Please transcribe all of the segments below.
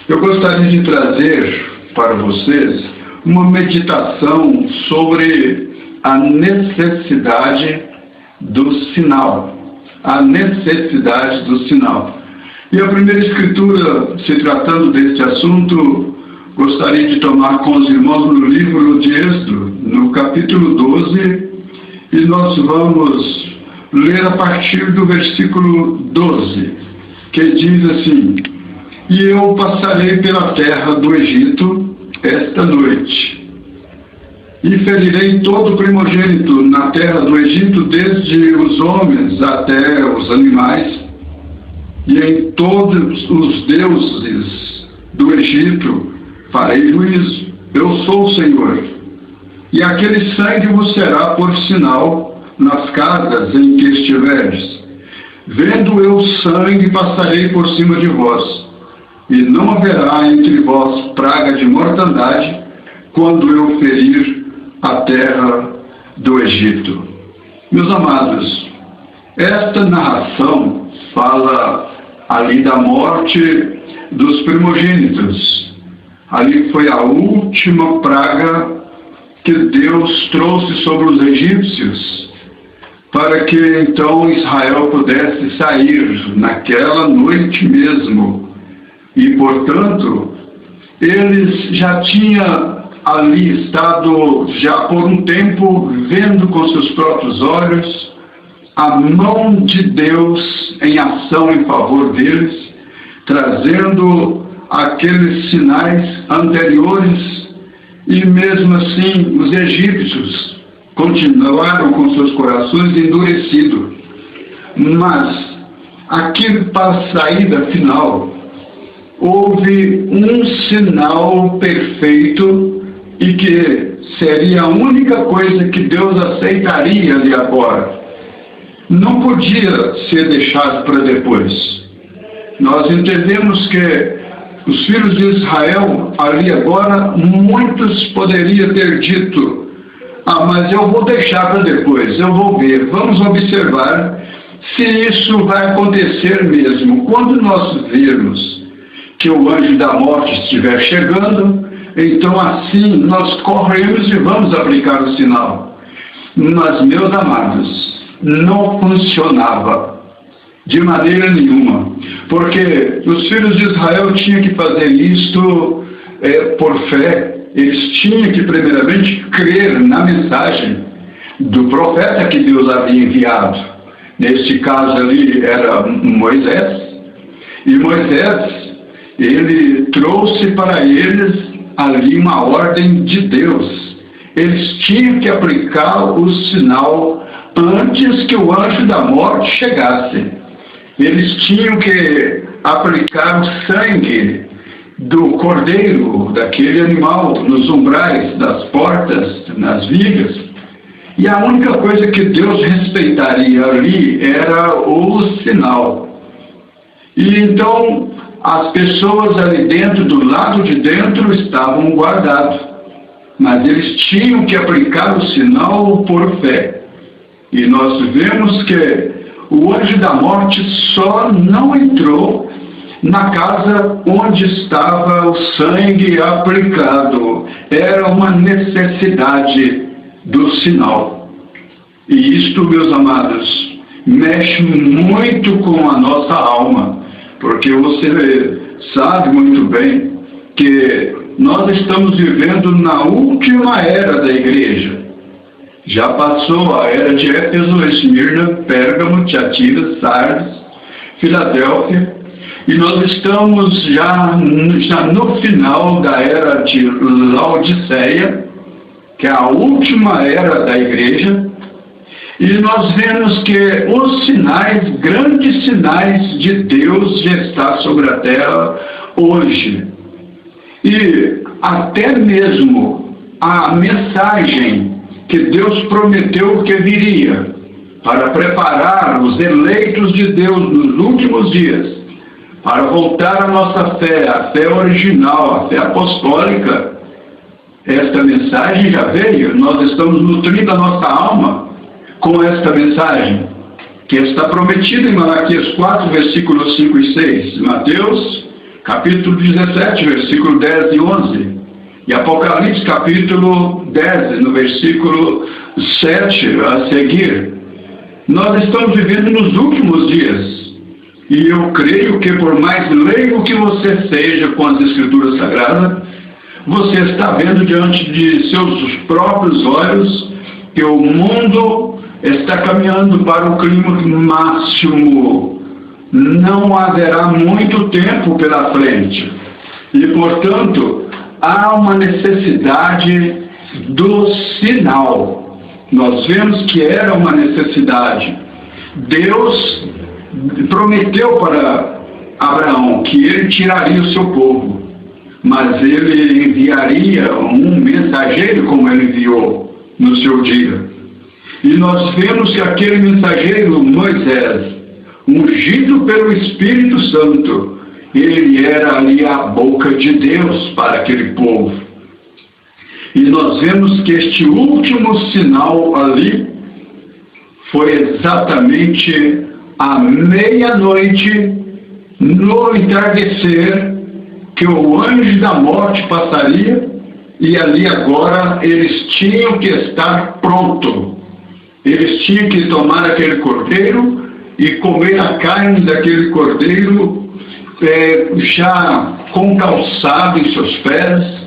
Eu gostaria de trazer para vocês uma meditação sobre a necessidade do sinal. A necessidade do sinal. E a primeira escritura, se tratando deste assunto, gostaria de tomar com os irmãos no livro de Êxodo, no capítulo 12, e nós vamos ler a partir do versículo 12, que diz assim: E eu passarei pela terra do Egito esta noite, e ferirei todo primogênito na terra do Egito, desde os homens até os animais, e em todos os deuses do Egito farei juízo. Eu sou o Senhor. E aquele sangue vos será por sinal nas casas em que estiveres. Vendo eu sangue, passarei por cima de vós, e não haverá entre vós praga de mortandade, quando eu ferir a terra do Egito. Meus amados, esta narração fala ali da morte dos primogênitos. Ali foi a última praga que Deus trouxe sobre os egípcios, para que então Israel pudesse sair naquela noite mesmo. E, portanto, eles já tinham ali estado, já por um tempo, vendo com seus próprios olhos a mão de Deus em ação em favor deles, trazendo aqueles sinais anteriores, e mesmo assim os egípcios continuaram com seus corações endurecidos. Mas, aqui para a saída final, houve um sinal perfeito e que seria a única coisa que Deus aceitaria ali agora. Não podia ser deixado para depois. Nós entendemos que os filhos de Israel, ali agora, muitos poderiam ter dito: mas eu vou deixar para depois, eu vou ver, vamos observar se isso vai acontecer mesmo. Quando nós virmos que o anjo da morte estiver chegando, então assim nós corremos e vamos aplicar o sinal. Mas, meus amados, não funcionava de maneira nenhuma, porque os filhos de Israel tinham que fazer isto por fé. Eles tinham que primeiramente crer na mensagem do profeta que Deus havia enviado. Neste caso ali era Moisés, e Moisés, ele trouxe para eles ali uma ordem de Deus. Eles tinham que aplicar o sinal antes que o anjo da morte chegasse. Eles tinham que aplicar o sangue do cordeiro, daquele animal, nos umbrais das portas, nas vigas. E a única coisa que Deus respeitaria ali era o sinal. E então as pessoas ali dentro, do lado de dentro, estavam guardadas, mas eles tinham que aplicar o sinal por fé. E nós vemos que o anjo da morte só não entrou na casa onde estava o sangue aplicado. Era uma necessidade do sinal. E isto, meus amados, mexe muito com a nossa alma, porque você sabe muito bem que nós estamos vivendo na última era da igreja. Já passou a era de Éfeso, Esmirna, Pérgamo, Tiatira, Sardes, Filadélfia, e nós estamos já no final da era de Laodiceia, que é a última era da igreja, e nós vemos que os sinais, grandes sinais de Deus já está sobre a terra hoje. E até mesmo a mensagem que Deus prometeu que viria para preparar os eleitos de Deus nos últimos dias, para voltar à nossa fé, a fé original, a fé apostólica. Esta mensagem já veio, nós estamos nutrindo a nossa alma com esta mensagem, que está prometida em Malaquias 4, versículos 5 e 6. Mateus capítulo 17, versículo 10 e 11. E Apocalipse, capítulo 10, no versículo 7 a seguir. Nós estamos vivendo nos últimos dias. E eu creio que por mais leigo que você seja com as Escrituras Sagradas, você está vendo diante de seus próprios olhos que o mundo está caminhando para o clímax máximo. Não haverá muito tempo pela frente. E, portanto, há uma necessidade do sinal. Nós vemos que era uma necessidade. Deus prometeu para Abraão que ele tiraria o seu povo, mas ele enviaria um mensageiro como ele enviou no seu dia. E nós vemos que aquele mensageiro, Moisés, ungido pelo Espírito Santo, ele era ali a boca de Deus para aquele povo. E nós vemos que este último sinal ali foi exatamente à meia-noite, no entardecer, que o anjo da morte passaria, e ali agora eles tinham que estar prontos. Eles tinham que tomar aquele cordeiro e comer a carne daquele cordeiro, já com calçado em seus pés,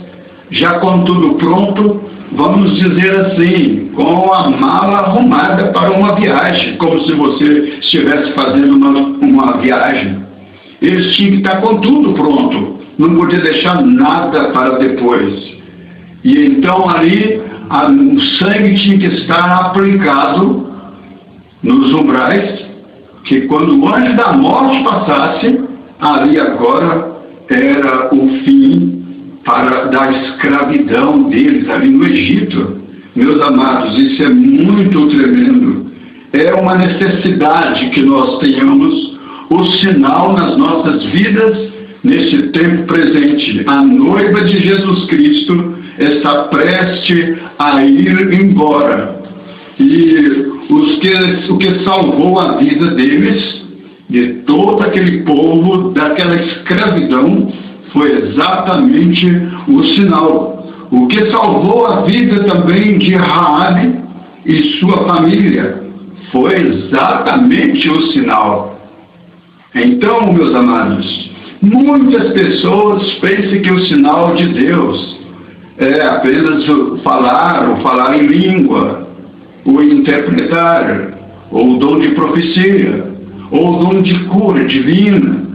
já com tudo pronto, vamos dizer assim, com a mala arrumada para uma viagem, como se você estivesse fazendo uma viagem. Eles tinham que estar com tudo pronto, não podia deixar nada para depois. E então ali o sangue tinha que estar aplicado nos umbrais, que quando o anjo da morte passasse, ali agora era o fim da escravidão deles ali no Egito. Meus amados, isso é muito tremendo. É uma necessidade que nós tenhamos o sinal nas nossas vidas nesse tempo presente. A noiva de Jesus Cristo está prestes a ir embora. E o que salvou a vida deles, de todo aquele povo, daquela escravidão, foi exatamente o sinal. O que salvou a vida também de Raabe e sua família foi exatamente o sinal. Então, meus amados, muitas pessoas pensam que o sinal de Deus é apenas falar em língua, ou interpretar, ou o dom de profecia, ou o dom de cura divina,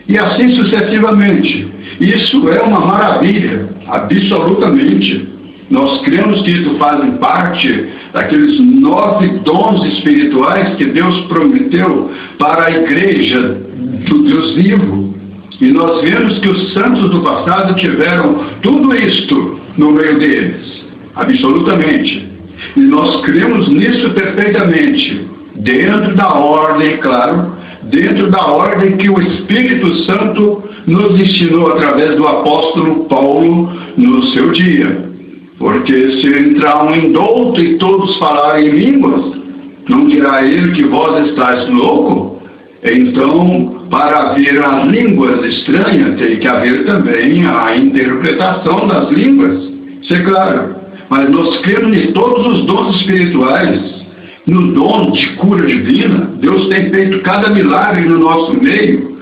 e assim sucessivamente. Isso é uma maravilha, absolutamente. Nós cremos que isso faz parte daqueles 9 dons espirituais que Deus prometeu para a igreja do Deus vivo. E nós vemos que os santos do passado tiveram tudo isto no meio deles, absolutamente. E nós cremos nisso perfeitamente, dentro da ordem, claro, dentro da ordem que o Espírito Santo nos ensinou através do apóstolo Paulo no seu dia. Porque se entrar um indulto e todos falarem em línguas, não dirá ele que vós estáis louco? Então, para haver as línguas estranhas, tem que haver também a interpretação das línguas. Isso é claro. Mas nós cremos em todos os dons espirituais, no dom de cura divina. Deus tem feito cada milagre no nosso meio,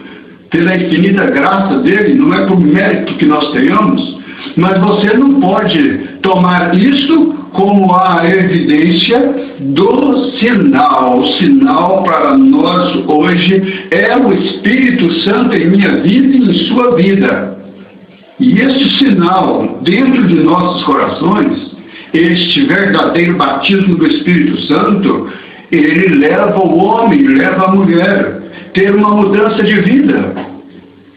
pela infinita graça dele, não é por mérito que nós tenhamos, mas você não pode tomar isso como a evidência do sinal. O sinal para nós hoje é o Espírito Santo em minha vida e em sua vida. E esse sinal dentro de nossos corações, este verdadeiro batismo do Espírito Santo, ele leva o homem, leva a mulher a ter uma mudança de vida.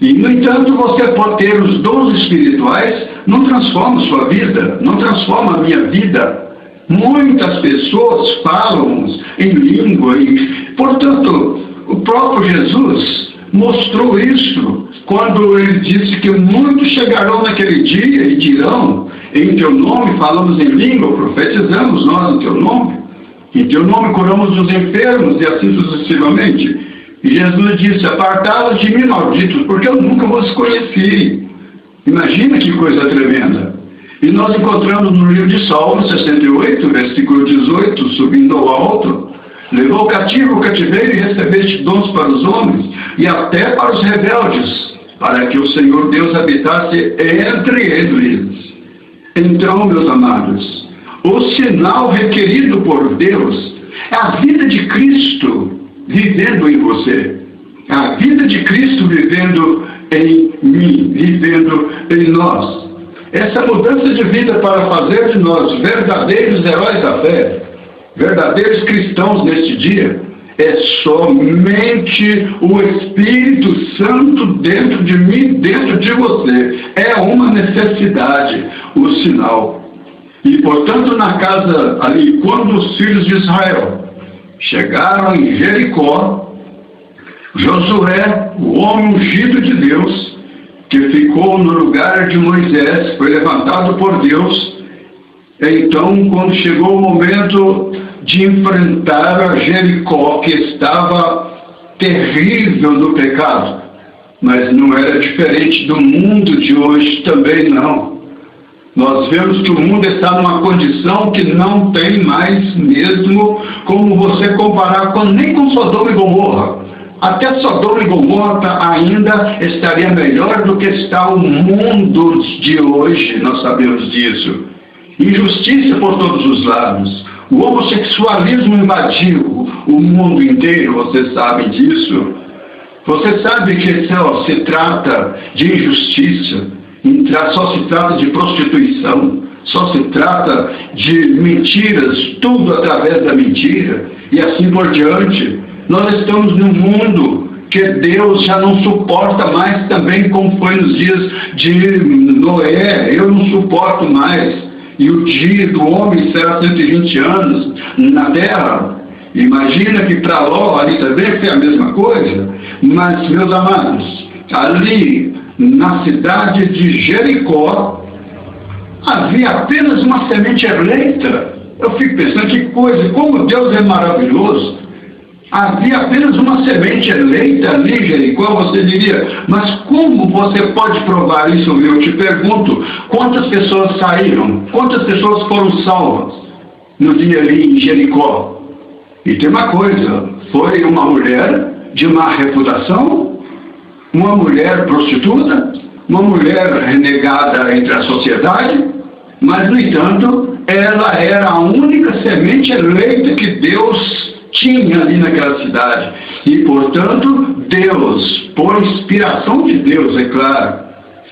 E, no entanto, você pode ter os dons espirituais, não transforma sua vida, não transforma a minha vida. Muitas pessoas falam em língua e, portanto, o próprio Jesus mostrou isso quando ele disse que muitos chegarão naquele dia e dirão: em teu nome falamos em língua, profetizamos nós em teu nome, em teu nome curamos os enfermos, e assim sucessivamente. E Jesus disse: apartai-vos de mim, malditos, porque eu nunca vos conheci. Imagina que coisa tremenda. E nós encontramos no livro de Salmos 68, versículo 18, subindo ao alto: levou cativo o cativeiro e recebeste dons para os homens, e até para os rebeldes, para que o Senhor Deus habitasse entre eles. Então, meus amados, o sinal requerido por Deus é a vida de Cristo vivendo em você. A vida de Cristo vivendo em mim, vivendo em nós. Essa mudança de vida para fazer de nós verdadeiros heróis da fé, verdadeiros cristãos neste dia, é somente o Espírito Santo dentro de mim, dentro de você. É uma necessidade, o sinal. E, portanto, na casa ali, quando os filhos de Israel chegaram em Jericó, Josué, o homem ungido de Deus, que ficou no lugar de Moisés, foi levantado por Deus. Então, quando chegou o momento de enfrentar a Jericó, que estava terrível no pecado, mas não era diferente do mundo de hoje também não. Nós vemos que o mundo está numa condição que não tem mais mesmo como você comparar nem com Sodoma e Gomorra. Até Sodoma e Gomorra ainda estaria melhor do que está o mundo de hoje, nós sabemos disso. Injustiça por todos os lados. O homossexualismo invadiu o mundo inteiro, vocês sabem disso. Você sabe que só se trata de injustiça, só se trata de prostituição, só se trata de mentiras, tudo através da mentira, e assim por diante. Nós estamos num mundo que Deus já não suporta mais também, como foi nos dias de Noé. Eu não suporto mais. E o dia do homem será 120 anos na terra. Imagina que para Ló ali também foi a mesma coisa. Mas, meus amados, ali na cidade de Jericó havia apenas uma semente eleita. Eu fico pensando que coisa, como Deus é maravilhoso. Havia apenas uma semente eleita ali em Jericó. Você diria, mas como você pode provar isso? Eu te pergunto, quantas pessoas saíram? Quantas pessoas foram salvas no dia ali em Jericó? E tem uma coisa, foi uma mulher de má reputação, uma mulher prostituta, uma mulher renegada entre a sociedade, mas, no entanto, ela era a única semente eleita que Deus tinha ali naquela cidade. E, portanto, Deus, por inspiração de Deus, é claro,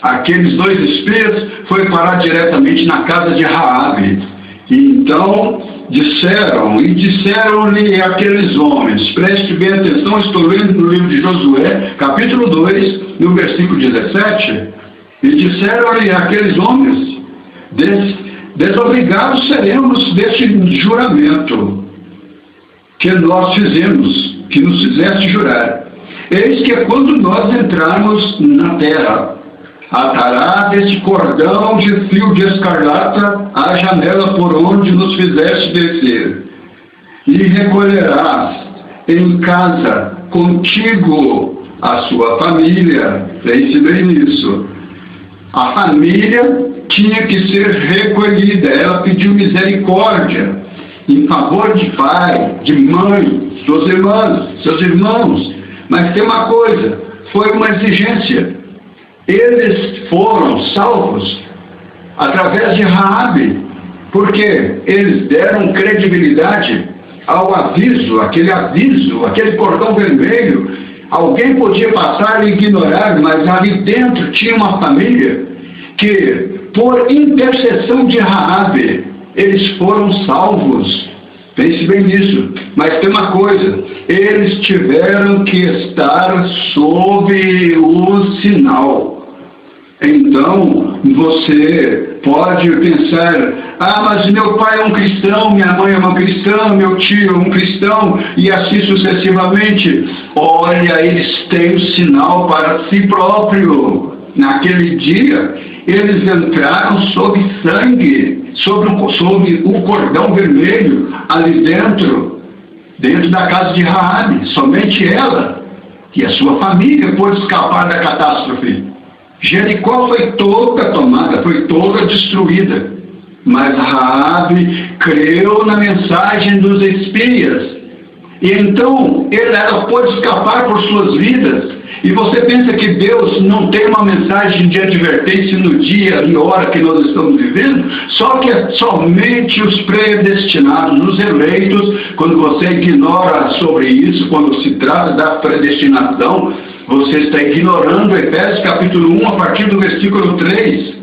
aqueles dois espias foi parar diretamente na casa de Raabe. E então disseram-lhe aqueles homens, preste bem atenção, estou lendo no livro de Josué, capítulo 2, no versículo 17, e disseram-lhe aqueles homens, desobrigados seremos deste juramento que nós fizemos, que nos fizeste jurar. Eis que quando nós entrarmos na terra, atará deste cordão de fio de escarlata a janela por onde nos fizeste descer, e recolherás em casa contigo a sua família. Pense bem nisso. A família tinha que ser recolhida. Ela pediu misericórdia em favor de pai, de mãe, suas irmãs, seus irmãos. Mas tem uma coisa, foi uma exigência. Eles foram salvos através de Raabe, porque eles deram credibilidade ao aviso, aquele cordão vermelho. Alguém podia passar e ignorar, mas ali dentro tinha uma família que, por intercessão de Raabe, eles foram salvos. Pense bem nisso. Mas tem uma coisa, eles tiveram que estar sob o sinal. Então, você pode pensar, mas meu pai é um cristão, minha mãe é uma cristã, meu tio é um cristão, e assim sucessivamente. Olha, eles têm o sinal para si próprio. Naquele dia, eles entraram sob sangue, sob o cordão vermelho, ali dentro da casa de Raabe. Somente ela E a sua família pôde escapar da catástrofe. Jericó foi toda tomada, foi toda destruída. Mas Raabe creu na mensagem dos espias. E então ela pôde escapar por suas vidas. E você pensa que Deus não tem uma mensagem de advertência no dia e hora que nós estamos vivendo? Só que é somente os predestinados, os eleitos. Quando você ignora sobre isso, quando se trata da predestinação, você está ignorando Efésios capítulo 1 a partir do versículo 3.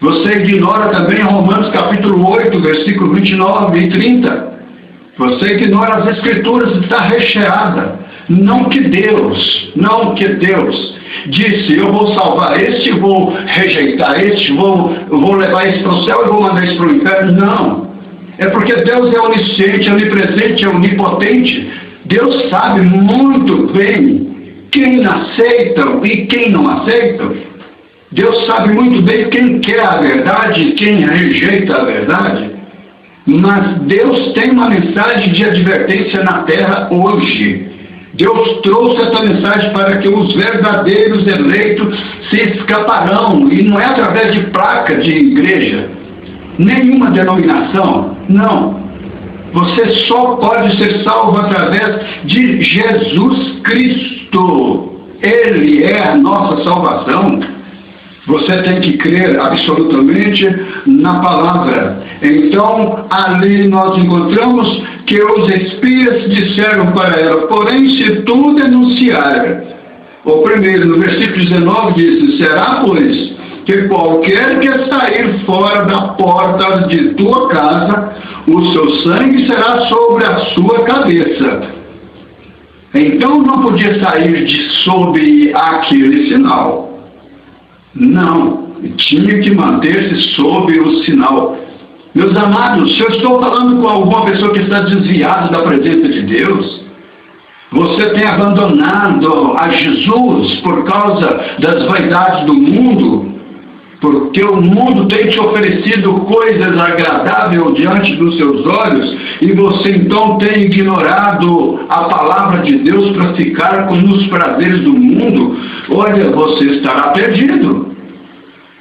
Você ignora também Romanos capítulo 8, versículo 29 e 30. Você ignora as Escrituras, está recheada. Não que Deus disse, eu vou salvar este, vou rejeitar este, vou levar este para o céu e vou mandar este para o inferno. Não. É porque Deus é onisciente, onipresente, é onipotente. Deus sabe muito bem quem aceita e quem não aceita. Deus sabe muito bem quem quer a verdade e quem rejeita a verdade. Mas Deus tem uma mensagem de advertência na terra hoje. Deus trouxe essa mensagem para que os verdadeiros eleitos se escaparão. E não é através de placa de igreja, nenhuma denominação, não. Você só pode ser salvo através de Jesus Cristo. Ele é a nossa salvação. Você tem que crer absolutamente na palavra. Então, ali nós encontramos que os espias disseram para ela, porém, se tu denunciar, o primeiro, no versículo 19, diz, será, pois, que qualquer que sair fora da porta de tua casa, o seu sangue será sobre a sua cabeça. Então, não podia sair de sob aquele sinal. Não, tinha que manter-se sob o sinal. Meus amados, se eu estou falando com alguma pessoa que está desviada da presença de Deus, você tem abandonado a Jesus por causa das vaidades do mundo, porque o mundo tem te oferecido coisas agradáveis diante dos seus olhos, e você então tem ignorado a palavra de Deus para ficar com os prazeres do mundo, olha, você estará perdido.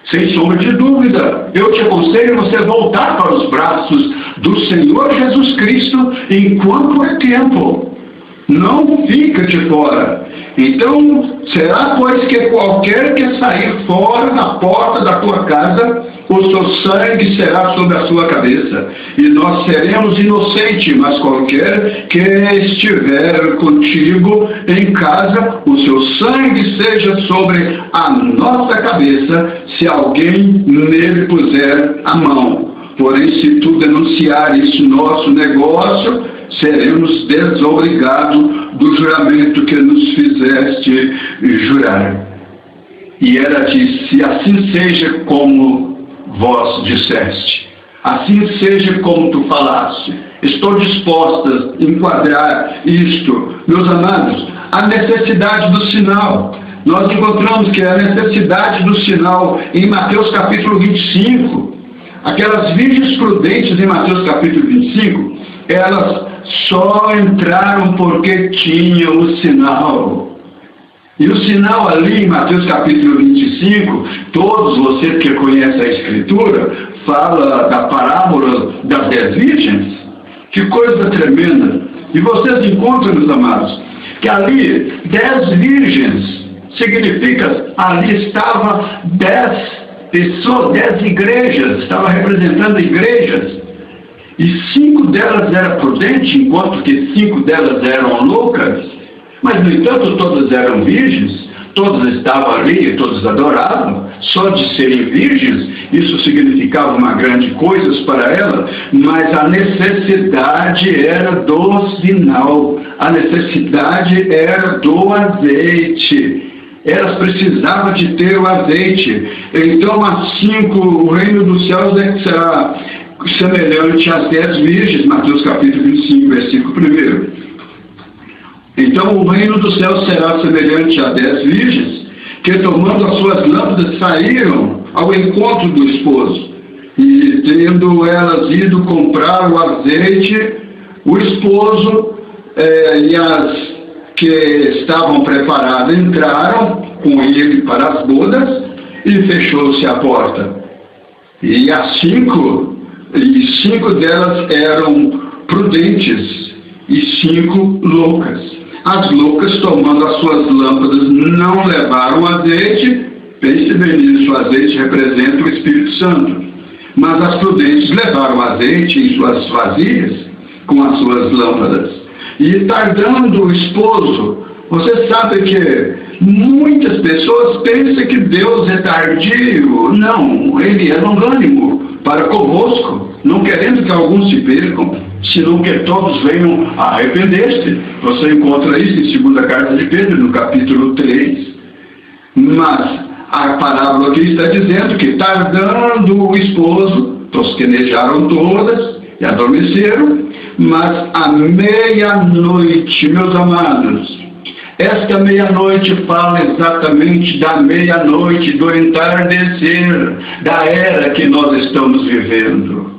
Sem sombra de dúvida, eu te aconselho você voltar para os braços do Senhor Jesus Cristo enquanto é tempo. Não fica de fora. Então, será pois que qualquer que sair fora da porta da tua casa, o seu sangue será sobre a sua cabeça, e nós seremos inocentes, mas qualquer que estiver contigo em casa, o seu sangue seja sobre a nossa cabeça, se alguém nele puser a mão. Porém, se tu denunciar esse nosso negócio, seremos desobrigados do juramento que nos fizeste jurar. E ela disse, assim seja como vós disseste, assim seja como tu falaste. Estou disposta a enquadrar isto. Meus amados, a necessidade do sinal. Nós encontramos que a necessidade do sinal em Mateus capítulo 25, aquelas virgens prudentes em Mateus capítulo 25, elas só entraram porque tinham o sinal. E o sinal ali em Mateus capítulo 25, todos vocês que conhecem a Escritura, fala da parábola das 10 virgens. Que coisa tremenda! E vocês encontram, meus amados, que ali 10 virgens significa, ali estava 10 pessoas, 10 igrejas, estava representando igrejas. E 5 delas eram prudentes, enquanto que 5 delas eram loucas. Mas, no entanto, todas eram virgens, todas estavam ali, todas adoravam. Só de serem virgens, isso significava uma grande coisa para elas, mas a necessidade era do sinal, a necessidade era do azeite. Elas precisavam de ter o azeite. Então, assim, o reino dos céus será semelhante às 10 virgens, Mateus capítulo 25, versículo 1. Então o reino dos céus será semelhante a 10 virgens, que tomando as suas lâmpadas saíram ao encontro do esposo. E tendo elas ido comprar o azeite, o esposo que estavam preparados entraram com ele para as bodas e fechou-se a porta. E cinco delas eram prudentes e 5 loucas. As loucas, tomando as suas lâmpadas, não levaram azeite. Pense bem nisso, o azeite representa o Espírito Santo. Mas as prudentes levaram azeite em suas vasilhas com as suas lâmpadas. E tardando o esposo, você sabe que muitas pessoas pensam que Deus é tardio. Não, Ele é longânimo para convosco, não querendo que alguns se percam, senão que todos venham a arrepender-se. Você encontra isso em 2ª carta de Pedro, no capítulo 3. Mas a parábola aqui está dizendo que, tardando o esposo, tosquenejaram todas e adormeceram, mas à meia-noite, meus amados, esta meia-noite fala exatamente da meia-noite, do entardecer, da era que nós estamos vivendo.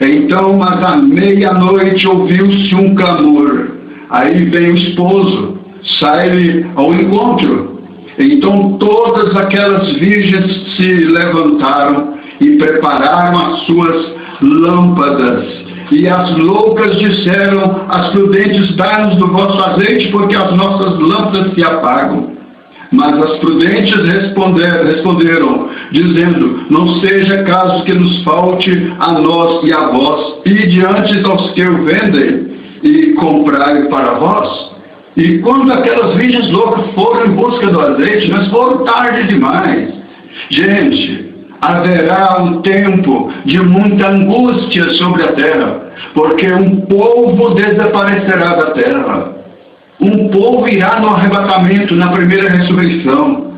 Então, mas à meia-noite ouviu-se um clamor. Aí vem o esposo, sai ao encontro. Então todas aquelas virgens se levantaram e prepararam as suas lâmpadas. E as loucas disseram às prudentes: dai-nos do vosso azeite, porque as nossas lâmpadas se apagam. Mas as prudentes responderam, dizendo: não seja caso que nos falte a nós e a vós, ide antes aos que o vendem e comprai para vós. E quando aquelas virgens loucas foram em busca do azeite, mas foram tarde demais. Gente, haverá um tempo de muita angústia sobre a terra, porque um povo desaparecerá da terra. Um povo irá no arrebatamento, na primeira ressurreição.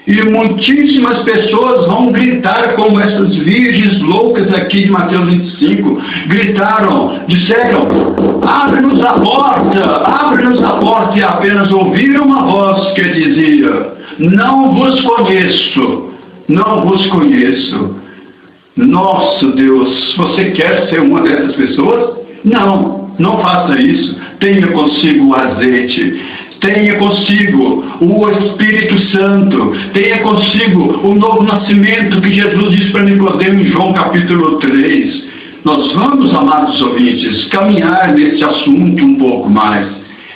E muitíssimas pessoas vão gritar como essas virgens loucas aqui de Mateus 25. Gritaram, disseram: abre-nos a porta, abre-nos a porta. E apenas ouviram uma voz que dizia: não vos conheço, não vos conheço. Nosso Deus, você quer ser uma dessas pessoas? Não, não faça isso. Tenha consigo o azeite, tenha consigo o Espírito Santo, tenha consigo o novo nascimento que Jesus disse para Nicodemo em João capítulo 3. Nós vamos, amados ouvintes, caminhar nesse assunto um pouco mais.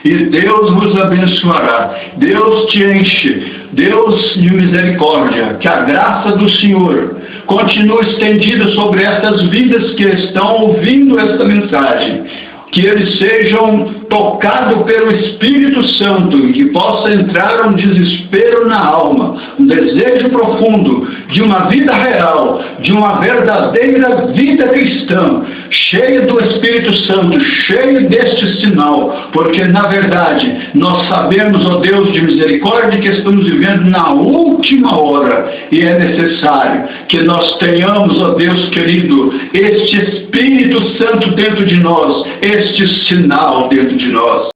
E Deus vos abençoará, Deus te enche, Deus de misericórdia, que a graça do Senhor continue estendida sobre estas vidas que estão ouvindo esta mensagem, que eles sejam tocados pelo Espírito Santo e que possa entrar um desespero na alma, um desejo profundo de uma vida real, de uma verdadeira vida cristã, cheia do Espírito Santo, cheia deste sinal, porque na verdade nós sabemos, ó Deus de misericórdia, que estamos vivendo na última hora e é necessário que nós tenhamos, ó Deus querido, este Espírito Santo dentro de nós, este sinal dentro de nós.